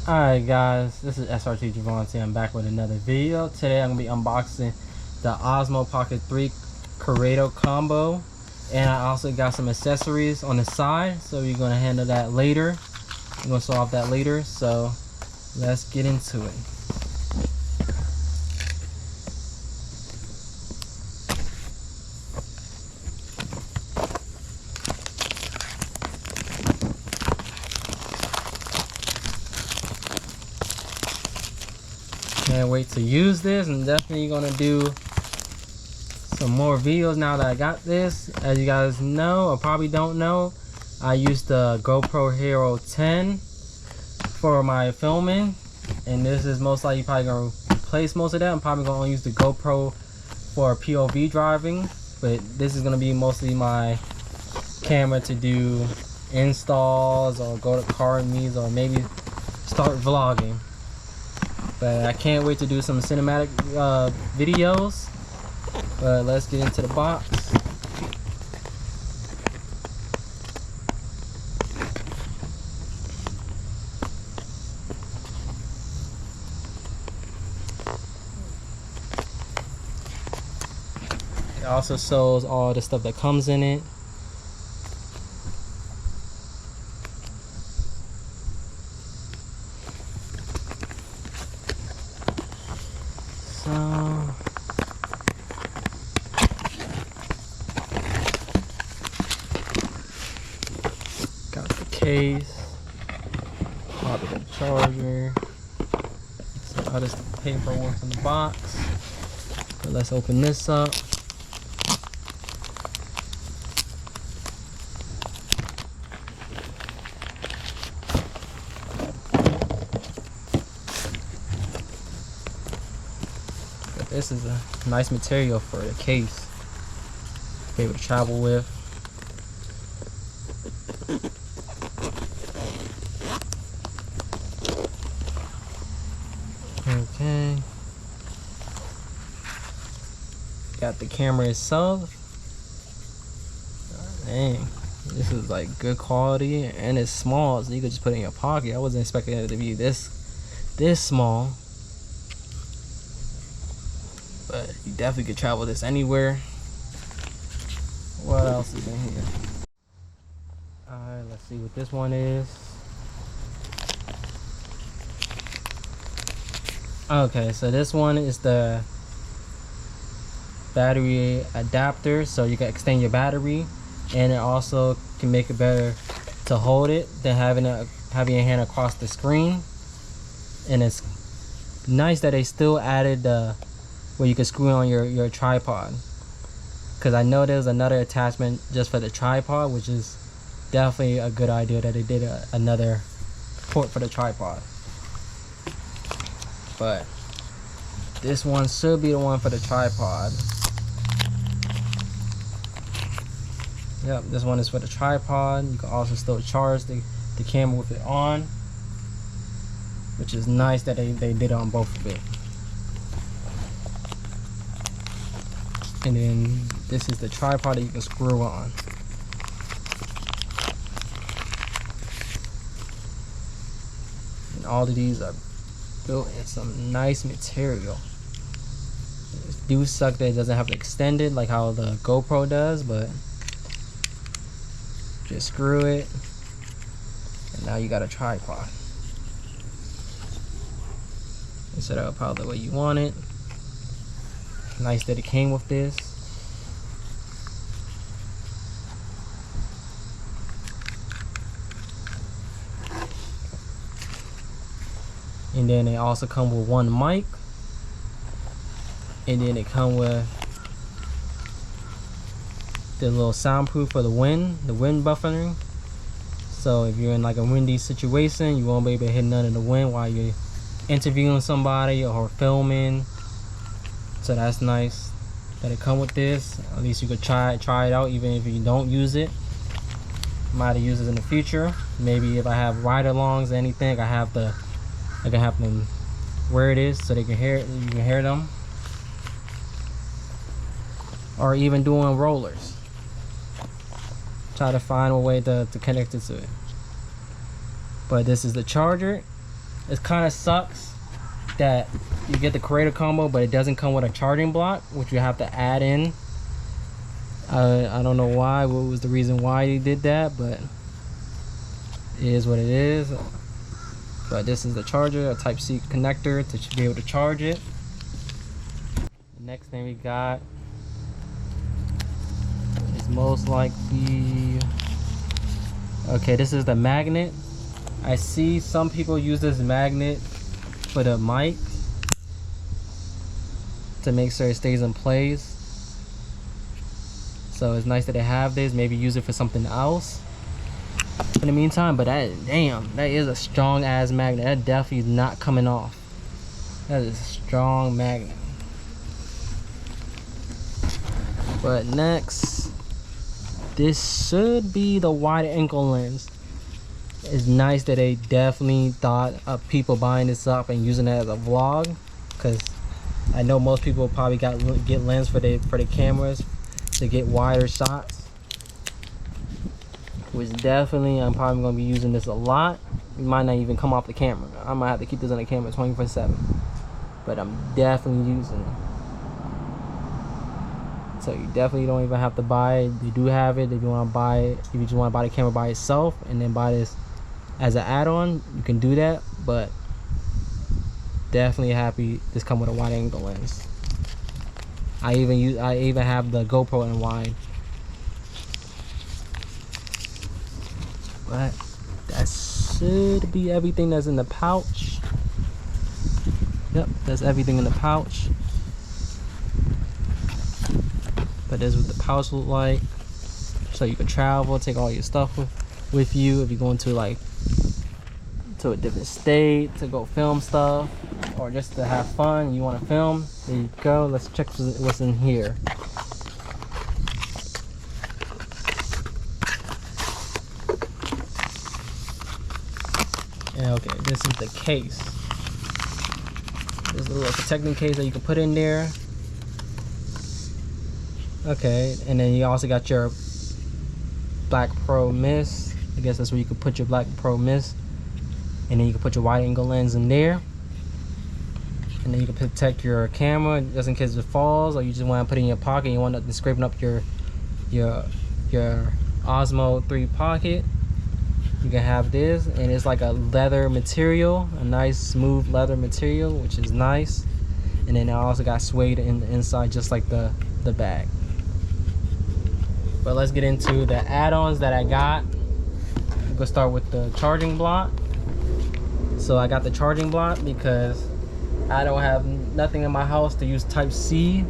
Alright guys, this is srt.javanti. I'm back with another video. Today I'm going to be unboxing the Osmo Pocket 3 Corrado combo. And I also got some accessories on the side, so we're going to handle that later. I'm going to solve that later, so let's get into it. Can't wait to use this. I'm definitely gonna do some more videos now that I got this. As you guys know, or probably don't know, I used the GoPro Hero 10 for my filming, and this is most likely probably gonna replace most of that. I'm probably gonna use the GoPro for POV driving, but this is gonna be mostly my camera to do installs or go to car meets or maybe start vlogging. But I can't wait to do some cinematic videos. But let's get into the box. It also shows all the stuff that comes in it. So, got the case, probably the charger, some other paperwork in the box. But let's open this up. This is a nice material for the case, be able to travel with. Okay, got the camera itself. Dang, this is like good quality, and it's small, so you could just put it in your pocket. I wasn't expecting it to be this small. But you definitely could travel this anywhere. What else is in here? Alright, let's see what this one is. Okay, so this one is the battery adapter, so you can extend your battery, and it also can make it better to hold it than having your hand across the screen. And it's nice that they still added the where you can screw on your tripod, because I know there's another attachment just for the tripod, which is definitely a good idea that they did another port for the tripod. But this one should be the one for the tripod. Yep, this one is for the tripod. You can also still charge the camera with it on, which is nice that they did it on both of it. And then this is the tripod that you can screw on. And all of these are built in some nice material. It do suck that it doesn't have it extended like how the GoPro does, but just screw it, and now you got a tripod. You set it up how the way you want it. Nice that it came with this. And then they also come with one mic, and then it come with the little soundproof for the wind buffering. So if you're in like a windy situation, you won't be able to hit none of the wind while you're interviewing somebody or filming. So that's nice that it come with this. At least you could try it out even if you don't use it. Might use it in the future. Maybe if I have ride-alongs or anything, I can have them where it is so they can hear it. You can hear them. Or even doing rollers. Try to find a way to connect it to it. But this is the charger, It kind of sucks that you get the creator combo, but it doesn't come with a charging block, which you have to add in. I don't know why, what was the reason why they did that, but it is what it is. But this is the charger, a Type-C connector to be able to charge it. The next thing we got is most likely, okay, this is the magnet. I see some people use this magnet for the mic to make sure it stays in place. So it's nice that they have this. Maybe use it for something else in the meantime. But that, damn, that is a strong ass magnet. That definitely is not coming off. That is a strong magnet. But next, this should be the wide angle lens. It's nice that they definitely thought of people buying this up and using it as a vlog, because I know most people probably get lens for the cameras to get wider shots, which definitely I'm probably going to be using this a lot. It might not even come off the camera. I might have to keep this on the camera 24/7, but I'm definitely using it. So you definitely don't even have to buy it. They do have it if you want to buy it. If you just want to buy the camera by itself and then buy this as an add-on, you can do that. But definitely happy this come with a wide angle lens. I even have the GoPro in wide. But that should be everything that's in the pouch. Yep, that's everything in the pouch. But this is what the pouch look like. So you can travel, take all your stuff with you if you're going to like to a different state to go film stuff, or just to have fun. You want to film, there you go. Let's check what's in here. Okay, this is the case. There's a little protecting case that you can put in there. Okay, and then you also got your Black Pro mist. I guess that's where you can put your Black Pro mist. And then you can put your wide angle lens in there. And then you can protect your camera just in case it falls, or you just want to put it in your pocket and you want nothing scraping up your Osmo 3 pocket. You can have this, and it's like a leather material, a nice smooth leather material, which is nice. And then I also got suede in the inside, just like the bag. But let's get into the add-ons that I got. We're gonna start with the charging block. So I got the charging block because I don't have nothing in my house to use Type-C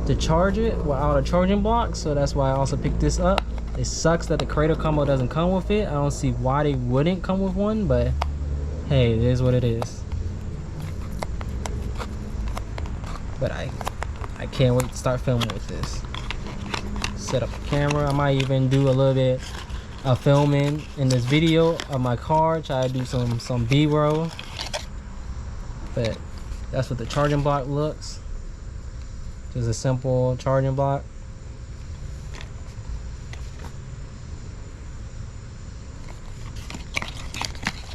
to charge it without a charging block, so that's why I also picked this up. It sucks that the creator combo doesn't come with it. I don't see why they wouldn't come with one, but hey, it is what it is. But I can't wait to start filming with this. Set up the camera. I might even do a little bit of filming in this video of my car, try to do some B-roll. But that's what the charging block looks. Just a simple charging block.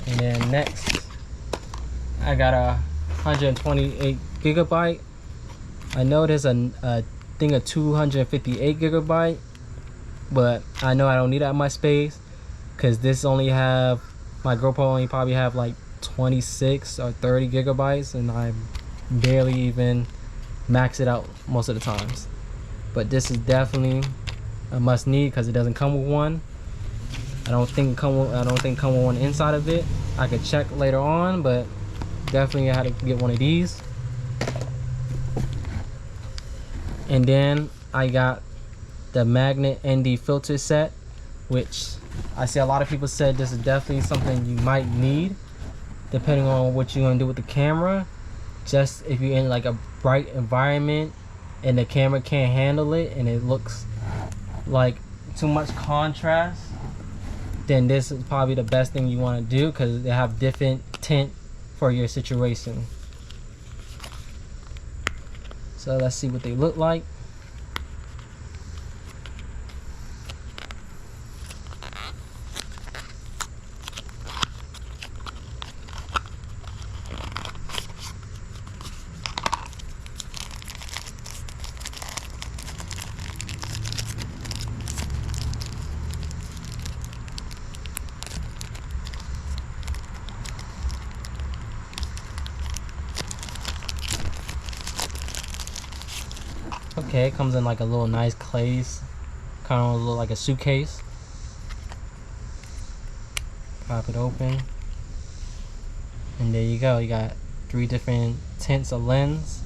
And then next, I got a 128 gigabyte. I know there's a thing of 258 gigabyte, but I know I don't need that much space because this only have, my GoPro only probably have like 26 or 30 gigabytes, and I barely even max it out most of the times. But this is definitely a must need because it doesn't come with one. I don't think come with one inside of it. I could check later on, but definitely I had to get one of these. And then I got the magnet ND filter set, which I see a lot of people said this is definitely something you might need depending on what you're gonna do with the camera. Just if you're in like a bright environment and the camera can't handle it and it looks like too much contrast, then this is probably the best thing you want to do because they have different tint for your situation. So let's see what they look like. Okay, it comes in like a little nice case, kind of look like a suitcase. Pop it open, and there you go. You got 3 different tints of lens.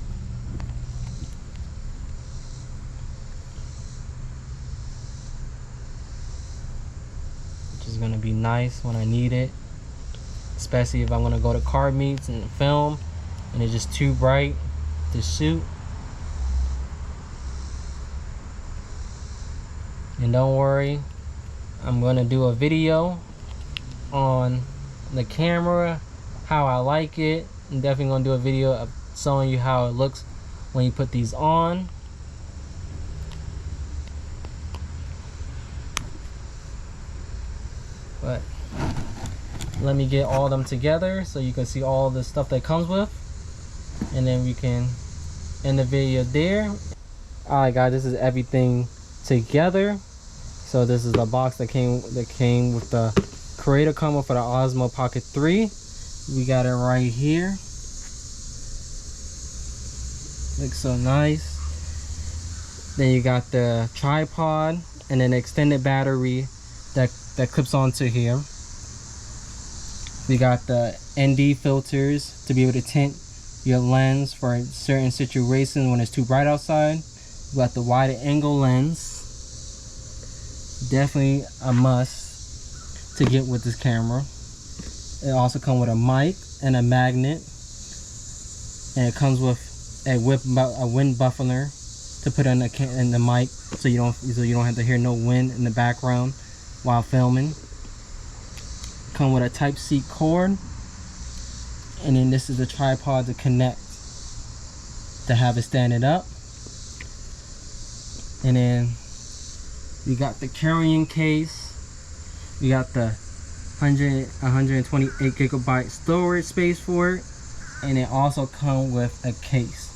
Which is gonna be nice when I need it, especially if I'm gonna go to car meets and film and it's just too bright to shoot. And don't worry, I'm gonna do a video on the camera, how I like it. I'm definitely gonna do a video of showing you how it looks when you put these on. But let me get all of them together so you can see all the stuff that comes with, and then we can end the video there. Alright guys, this is everything together. So this is the box that came with the creator combo for the Osmo Pocket 3. We got it right here. Looks so nice. Then you got the tripod and an extended battery that clips onto here. We got the ND filters to be able to tint your lens for certain situations when it's too bright outside. We got the wide angle lens. Definitely a must to get with this camera. It also comes with a mic and a magnet, and it comes with a wind buffalo to put in the mic, so you don't have to hear no wind in the background while filming. Come with a Type-C cord, and then this is the tripod to connect to have it standing up. And then we got the carrying case. We got the 128 gigabyte storage space for it, and it also comes with a case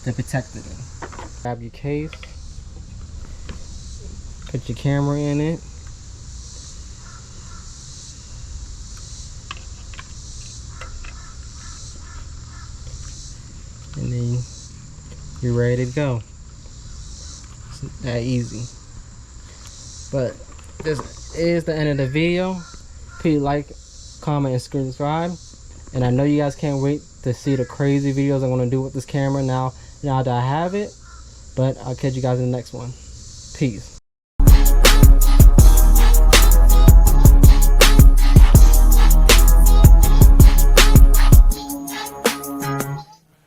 to protect it in. Grab your case, put your camera in it, and then you're ready to go. It's that easy. But this is the end of the video. Please like, comment, and subscribe. And I know you guys can't wait to see the crazy videos I'm going to do with this camera now that I have it. But I'll catch you guys in the next one. Peace.